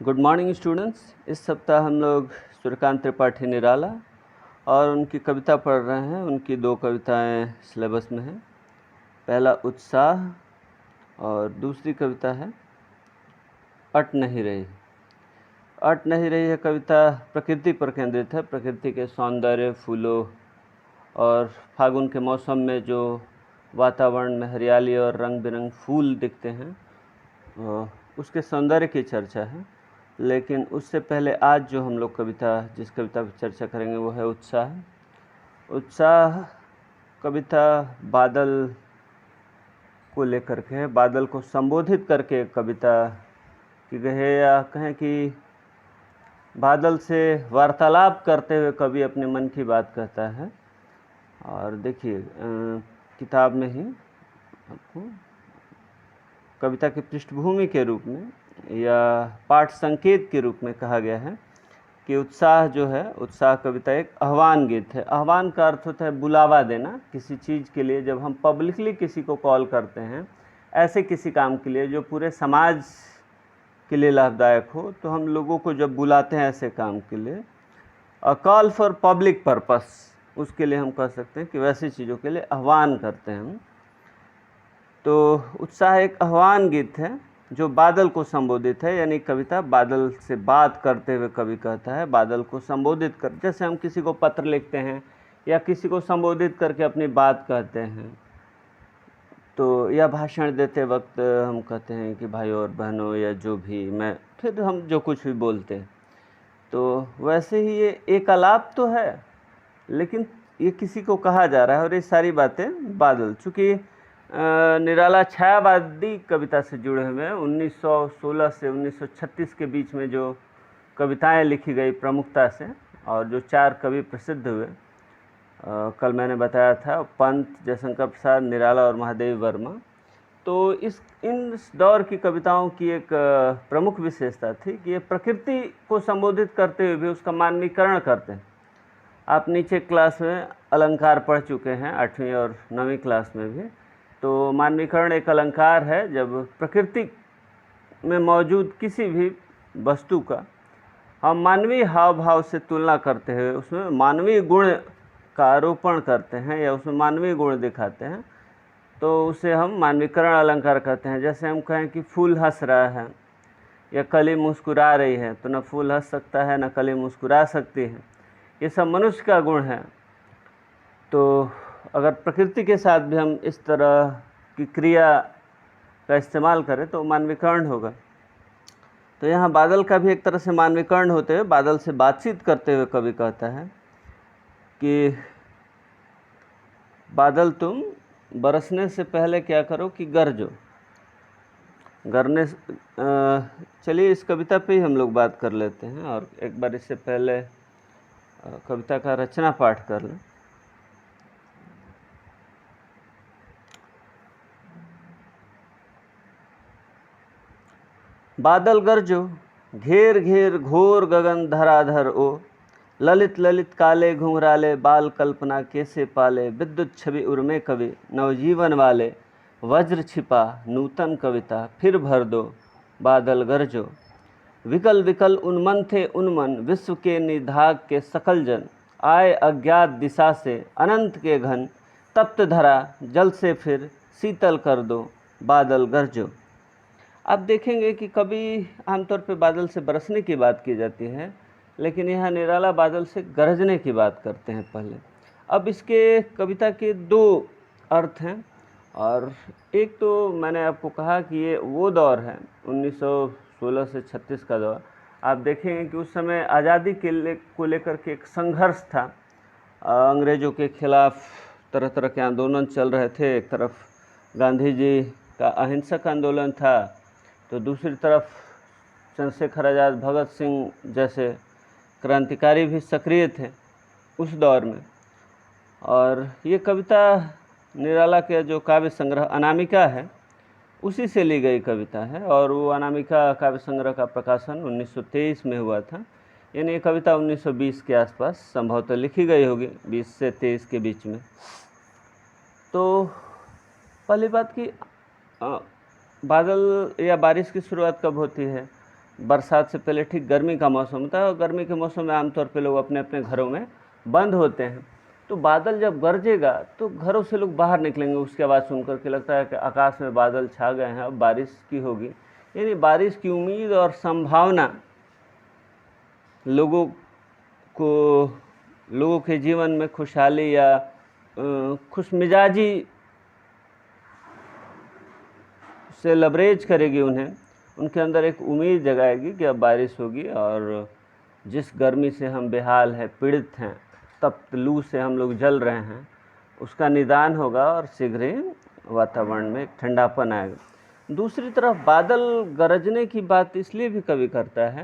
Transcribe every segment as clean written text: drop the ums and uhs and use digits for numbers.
Good morning students. इस सप्ताह हम लोग सूर्यकांत त्रिपाठी निराला और उनकी कविता पढ़ रहे हैं। उनकी दो कविताएं सिलेबस में हैं। पहला उत्साह और दूसरी कविता है अट नहीं रही। अट नहीं रही है कविता प्रकृति पर केंद्रित है। प्रकृति के सौंदर्य, फूलों और फागुन के मौसम में जो वातावरण में हरियाली और रंग बिरंग फूल दिखते हैं उसके सौंदर्य की चर्चा है। लेकिन उससे पहले आज जो हम लोग जिस कविता पर चर्चा करेंगे वो है उत्साह। उत्साह कविता बादल को लेकर के है। बादल को संबोधित करके कविता की गई है, या कहें कि बादल से वार्तालाप करते हुए कवि अपने मन की बात कहता है। और देखिए किताब में ही आपको कविता की पृष्ठभूमि के रूप में या पाठ संकेत के रूप में कहा गया है कि उत्साह जो है, उत्साह कविता एक आह्वान गीत है। आह्वान का अर्थ होता है बुलावा देना किसी चीज़ के लिए। जब हम पब्लिकली किसी को कॉल करते हैं ऐसे किसी काम के लिए जो पूरे समाज के लिए लाभदायक हो, तो हम लोगों को जब बुलाते हैं ऐसे काम के लिए, a call for public purpose, उसके लिए हम कह सकते हैं कि वैसी चीज़ों के लिए आह्वान करते हैं हम। तो उत्साह एक आह्वान गीत है जो बादल को संबोधित है। यानी कविता बादल से बात करते हुए कवि कहता है, बादल को संबोधित कर, जैसे हम किसी को पत्र लिखते हैं या किसी को संबोधित करके अपनी बात कहते हैं, तो या भाषण देते वक्त हम कहते हैं कि भाई और बहनों, या जो भी मैं, फिर हम जो कुछ भी बोलते हैं, तो वैसे ही ये एक आलाप तो है, लेकिन ये किसी को कहा जा रहा है। और ये सारी बातें बादल, चूँकि निराला छायावादी कविता से जुड़े हुए हैं। 1916 से 1936 के बीच में जो कविताएं लिखी गई प्रमुखता से, और जो 4 कवि प्रसिद्ध हुए, कल मैंने बताया था, पंत, जयशंकर प्रसाद, निराला और महादेवी वर्मा। तो इन दौर की कविताओं की एक प्रमुख विशेषता थी कि ये प्रकृति को संबोधित करते हुए भी उसका मानवीकरण करते हैं। आप नीचे क्लास में अलंकार पढ़ चुके हैं, 8वीं और 9वीं क्लास में भी। तो मानवीकरण एक अलंकार है जब प्रकृति में मौजूद किसी भी वस्तु का हम मानवीय हाव भाव से तुलना करते हैं, उसमें मानवीय गुण का आरोपण करते हैं या उसमें मानवीय गुण दिखाते हैं, तो उसे हम मानवीकरण अलंकार कहते हैं। जैसे हम कहें कि फूल हंस रहा है या कली मुस्कुरा रही है, तो न फूल हंस सकता है न कली मुस्कुरा सकती है, ये सब मनुष्य का गुण है। तो अगर प्रकृति के साथ भी हम इस तरह की क्रिया का इस्तेमाल करें तो मानवीकरण होगा। तो यहाँ बादल का भी एक तरह से मानवीकरण होते हुए, बादल से बातचीत करते हुए कवि कहता है कि बादल तुम बरसने से पहले क्या करो कि गरजो। गरने चलिए इस कविता पे ही हम लोग बात कर लेते हैं, और एक बार इससे पहले कविता का रचना पाठ कर लें। बादल गरजो घेर घेर घोर गगन धराधर ओ, ललित ललित काले घुंघराले बाल कल्पना कैसे पाले, विद्युत छवि उर्मे कवि नवजीवन वाले, वज्र छिपा नूतन कविता फिर भर दो बादल गरजो। विकल विकल उन्मन थे उन्मन विश्व के निधाग के सकल जन, आए अज्ञात दिशा से अनंत के घन, तप्त धरा जल से फिर शीतल कर दो बादल गरजो। आप देखेंगे कि कभी आमतौर पे बादल से बरसने की बात की जाती है, लेकिन यहाँ निराला बादल से गरजने की बात करते हैं पहले। अब इसके कविता के 2 अर्थ हैं, और एक तो मैंने आपको कहा कि ये वो दौर है 1916 से 36 का दौर। आप देखेंगे कि उस समय आज़ादी को लेकर के एक संघर्ष था। अंग्रेज़ों के खिलाफ तरह तरह के आंदोलन चल रहे थे। एक तरफ गांधी जी का अहिंसक आंदोलन था, तो दूसरी तरफ चंद्रशेखर आज़ाद, भगत सिंह जैसे क्रांतिकारी भी सक्रिय थे उस दौर में। और ये कविता निराला के जो काव्य संग्रह अनामिका है उसी से ली गई कविता है, और वो अनामिका काव्य संग्रह का प्रकाशन 1923 में हुआ था। यानी ये कविता 1920 के आसपास संभवतः लिखी गई होगी, 20 से 23 के बीच में। तो पहली बात कि बादल या बारिश की शुरुआत कब होती है? बरसात से पहले ठीक गर्मी का मौसम होता है और गर्मी के मौसम में आमतौर पे लोग अपने अपने घरों में बंद होते हैं। तो बादल जब गरजेगा तो घरों से लोग बाहर निकलेंगे, उसकी आवाज़ सुनकर के लगता है कि आकाश में बादल छा गए हैं, अब बारिश की होगी। यानी बारिश की उम्मीद और संभावना लोगों के जीवन में खुशहाली या खुशमिजाजी से लबरेज करेगी उन्हें, उनके अंदर एक उम्मीद जगाएगी कि अब बारिश होगी और जिस गर्मी से हम बेहाल हैं, पीड़ित हैं, तप्त लू से हम लोग जल रहे हैं, उसका निदान होगा और शीघ्र ही वातावरण में एक ठंडापन आएगा। दूसरी तरफ बादल गरजने की बात इसलिए भी कवि करता है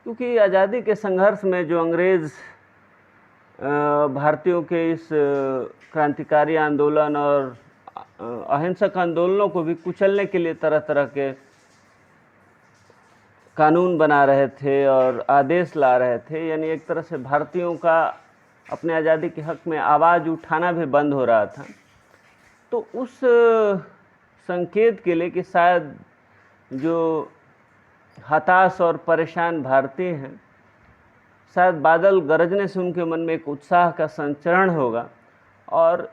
क्योंकि आज़ादी के संघर्ष में जो अंग्रेज़ भारतीयों के इस क्रांतिकारी आंदोलन और अहिंसक आंदोलनों को भी कुचलने के लिए तरह तरह के कानून बना रहे थे और आदेश ला रहे थे, यानी एक तरह से भारतीयों का अपने आज़ादी के हक़ में आवाज़ उठाना भी बंद हो रहा था। तो उस संकेत के लिए कि शायद जो हताश और परेशान भारतीय हैं, शायद बादल गरजने से उनके मन में एक उत्साह का संचरण होगा और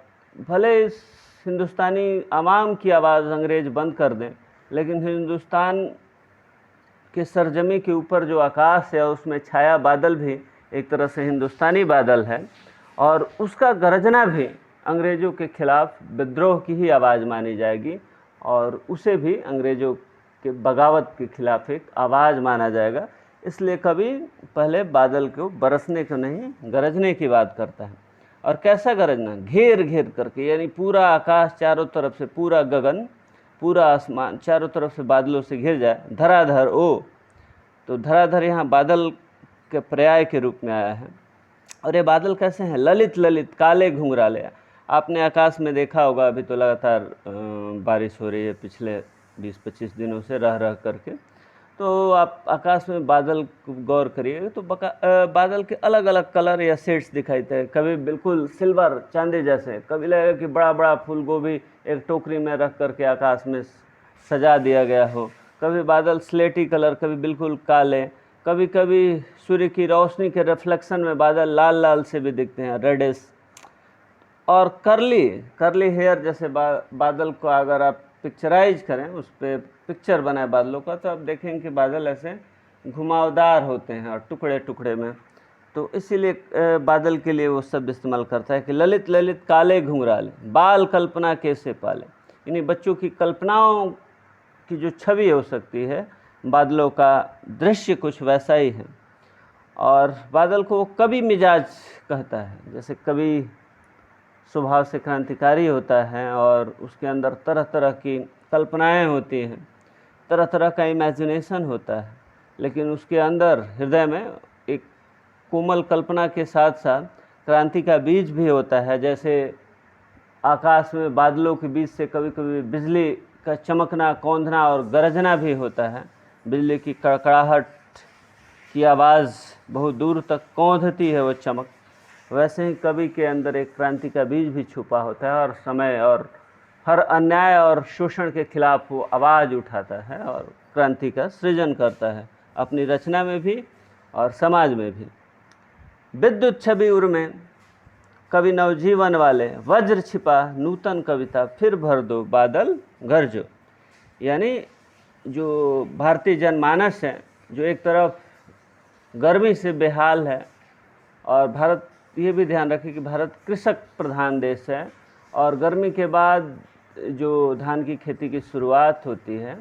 भले इस हिंदुस्तानी आवाम की आवाज़ अंग्रेज़ बंद कर दें, लेकिन हिंदुस्तान के सरजमी के ऊपर जो आकाश है उसमें छाया बादल भी एक तरह से हिंदुस्तानी बादल है और उसका गरजना भी अंग्रेज़ों के खिलाफ विद्रोह की ही आवाज़ मानी जाएगी और उसे भी अंग्रेज़ों के बगावत के खिलाफ एक आवाज़ माना जाएगा। इसलिए कवि पहले बादल को बरसने को नहीं, गरजने की बात करता है। और कैसा गरजना? घेर घेर करके, यानी पूरा आकाश चारों तरफ से, पूरा गगन, पूरा आसमान चारों तरफ से बादलों से घिर जाए। धराधर ओ, तो धराधर यहाँ बादल के पर्याय के रूप में आया है। और ये बादल कैसे हैं? ललित ललित काले घुंघराले। आपने आकाश में देखा होगा, अभी तो लगातार बारिश हो रही है पिछले 20-25 दिनों से रह रह करके, तो आप आकाश में बादल गौर करिएगा तो बादल के अलग अलग कलर या शेड्स दिखाई देते हैं। कभी बिल्कुल सिल्वर चांदी जैसे, कभी लगेगा कि बड़ा बड़ा फूल गोभी एक टोकरी में रख करके आकाश में सजा दिया गया हो। कभी बादल स्लेटी कलर, कभी बिल्कुल काले, कभी कभी सूर्य की रोशनी के रिफ्लेक्शन में बादल लाल लाल से भी दिखते हैं, रेडिश। और करली हेयर जैसे बादल को अगर आप पिक्चराइज करें, उस पर पिक्चर बनाए बादलों का, तो आप देखेंगे कि बादल ऐसे घुमावदार होते हैं और टुकड़े टुकड़े में। तो इसीलिए बादल के लिए वो शब्द इस्तेमाल करता है कि ललित ललित काले घुंघराले, बाल कल्पना कैसे पाले। यानी बच्चों की कल्पनाओं की जो छवि हो सकती है, बादलों का दृश्य कुछ वैसा ही है। और बादल को वो कवि मिजाज कहता है। जैसे कवि स्वभाव से क्रांतिकारी होता है और उसके अंदर तरह तरह की कल्पनाएं होती हैं, तरह तरह का इमेजिनेशन होता है, लेकिन उसके अंदर हृदय में एक कोमल कल्पना के साथ साथ क्रांति का बीज भी होता है। जैसे आकाश में बादलों के बीच से कभी कभी बिजली का चमकना, कौंधना और गरजना भी होता है। बिजली की कड़कड़ाहट की आवाज़ बहुत दूर तक कौंधती है वो चमक। वैसे ही कवि के अंदर एक क्रांति का बीज भी छुपा होता है और समय और हर अन्याय और शोषण के खिलाफ वो आवाज़ उठाता है और क्रांति का सृजन करता है, अपनी रचना में भी और समाज में भी। विद्युत छवि उर में कवि नवजीवन वाले, वज्र छिपा नूतन कविता, फिर भर दो बादल गरजो। यानी जो भारतीय जनमानस है, जो एक तरफ गर्मी से बेहाल है, और भारत ये भी ध्यान रखें कि भारत कृषक प्रधान देश है और गर्मी के बाद जो धान की खेती की शुरुआत होती है,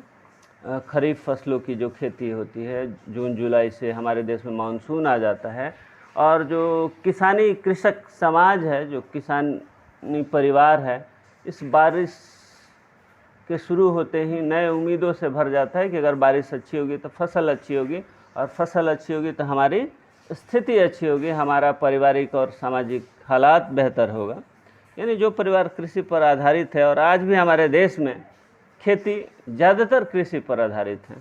खरीफ फसलों की जो खेती होती है, जून जुलाई से हमारे देश में मानसून आ जाता है और जो किसानी कृषक समाज है, जो किसानी परिवार है, इस बारिश के शुरू होते ही नए उम्मीदों से भर जाता है कि अगर बारिश अच्छी होगी तो फसल अच्छी होगी और फसल अच्छी होगी तो हमारी स्थिति अच्छी होगी, हमारा पारिवारिक और सामाजिक हालात बेहतर होगा। यानी जो परिवार कृषि पर आधारित है, और आज भी हमारे देश में खेती ज़्यादातर कृषि पर आधारित है।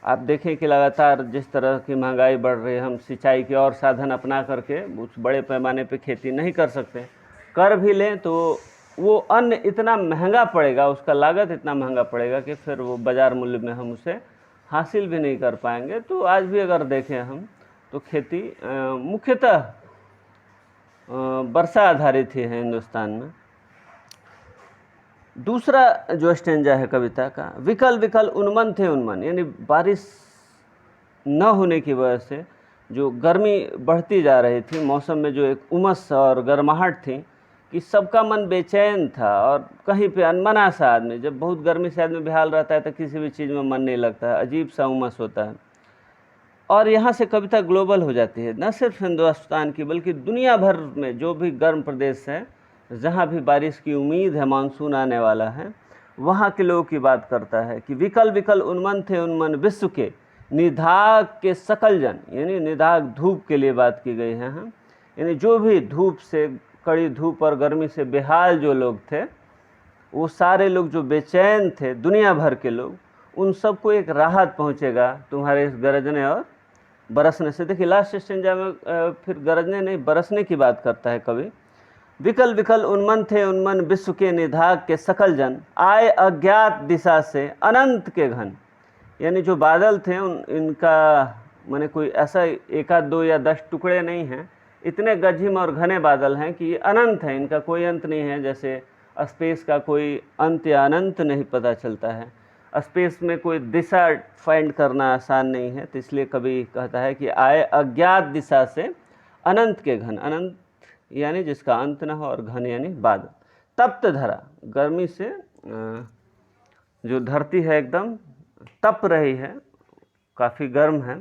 आप देखें कि लगातार जिस तरह की महंगाई बढ़ रही है, हम सिंचाई के और साधन अपना करके उस बड़े पैमाने पे खेती नहीं कर सकते। कर भी लें तो वो अन्न इतना महंगा पड़ेगा, उसका लागत इतना महंगा पड़ेगा कि फिर वो बाज़ार मूल्य में हम उसे हासिल भी नहीं कर पाएंगे। तो आज भी अगर देखें हम तो खेती मुख्यतः वर्षा आधारित ही है हिंदुस्तान में। दूसरा जो स्टेंजा है कविता का, विकल विकल उन्मन थे उन्मन, यानी बारिश न होने की वजह से जो गर्मी बढ़ती जा रही थी, मौसम में जो एक उमस और गर्माहट थी कि सबका मन बेचैन था। और कहीं पे अनमना सा आदमी, जब बहुत गर्मी से आदमी बेहाल रहता है तो किसी भी चीज़ में मन नहीं लगता है, अजीब सा उमस होता है। और यहाँ से कविता ग्लोबल हो जाती है, न सिर्फ हिंदुस्तान की बल्कि दुनिया भर में जो भी गर्म प्रदेश है, जहाँ भी बारिश की उम्मीद है, मानसून आने वाला है, वहाँ के लोगों की बात करता है कि विकल विकल उन्मन थे उन्मन विश्व के निधाग के सकल जन, यानी निधाग धूप के लिए बात की गई है। हाँ, यानी जो भी धूप से, कड़ी धूप और गर्मी से बेहाल जो लोग थे, वो सारे लोग जो बेचैन थे, दुनिया भर के लोग, उन सबको एक राहत पहुँचेगा तुम्हारे इस गरजने और बरसने से। देखिए लास्ट स्टेंजा में फिर गरजने नहीं बरसने की बात करता है कवि। विकल विकल उन्मन थे उन्मन विश्व के निधाग के सकल जन, आए अज्ञात दिशा से अनंत के घन, यानी जो बादल थे इनका माने कोई ऐसा एक आध दो या 10 टुकड़े नहीं हैं, इतने गजिम और घने बादल हैं कि ये अनंत है, इनका कोई अंत नहीं है। जैसे स्पेस का कोई अंत या अनंत नहीं पता चलता है, स्पेस में कोई दिशा फाइंड करना आसान नहीं है। तो इसलिए कवि कहता है कि आए अज्ञात दिशा से अनंत के घन, अनंत यानी जिसका अंत न हो, और घन यानी बादल। तप्त धरा, गर्मी से जो धरती है एकदम तप रही है, काफ़ी गर्म है।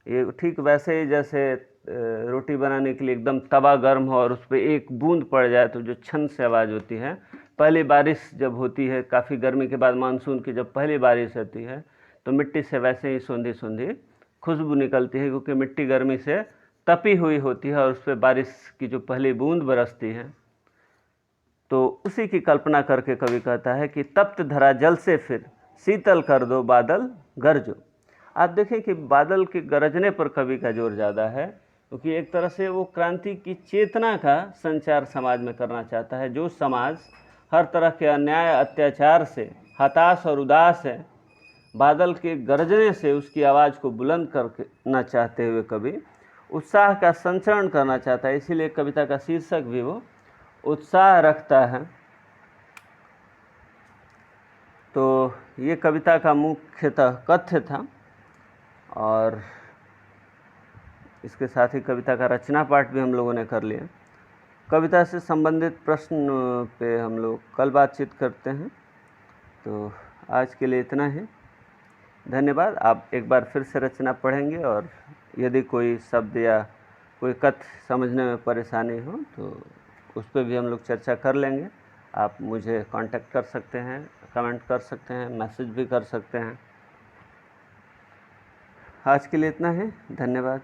ये ठीक वैसे ही जैसे रोटी बनाने के लिए एकदम तवा गर्म हो और उस पर एक बूंद पड़ जाए तो जो छन से आवाज़ होती है, पहली बारिश जब होती है काफ़ी गर्मी के बाद, मानसून की जब पहली बारिश होती है तो मिट्टी से वैसे ही सूंधी सूंधी खुशबू निकलती है, क्योंकि मिट्टी गर्मी से तपी हुई होती है और उस पर बारिश की जो पहली बूंद बरसती है। तो उसी की कल्पना करके कवि कहता है कि तप्त धरा जल से फिर शीतल कर दो बादल गरजो। आप देखें कि बादल के गरजने पर कवि का जोर ज़्यादा है, क्योंकि एक तरह से वो क्रांति की चेतना का संचार समाज में करना चाहता है। जो समाज हर तरह के अन्याय अत्याचार से हताश और उदास है, बादल के गरजने से उसकी आवाज़ को बुलंद करना चाहते हुए कवि उत्साह का संचरण करना चाहता है। इसीलिए कविता का शीर्षक भी वो उत्साह रखता है। तो ये कविता का मुख्यतः कथ्य था, और इसके साथ ही कविता का रचना पाठ भी हम लोगों ने कर लिया। कविता से संबंधित प्रश्न पे हम लोग कल बातचीत करते हैं। तो आज के लिए इतना ही, धन्यवाद। आप एक बार फिर से रचना पढ़ेंगे, और यदि कोई शब्द या कोई कथ्य समझने में परेशानी हो तो उस पर भी हम लोग चर्चा कर लेंगे। आप मुझे कांटेक्ट कर सकते हैं, कमेंट कर सकते हैं, मैसेज भी कर सकते हैं। आज के लिए इतना ही, धन्यवाद।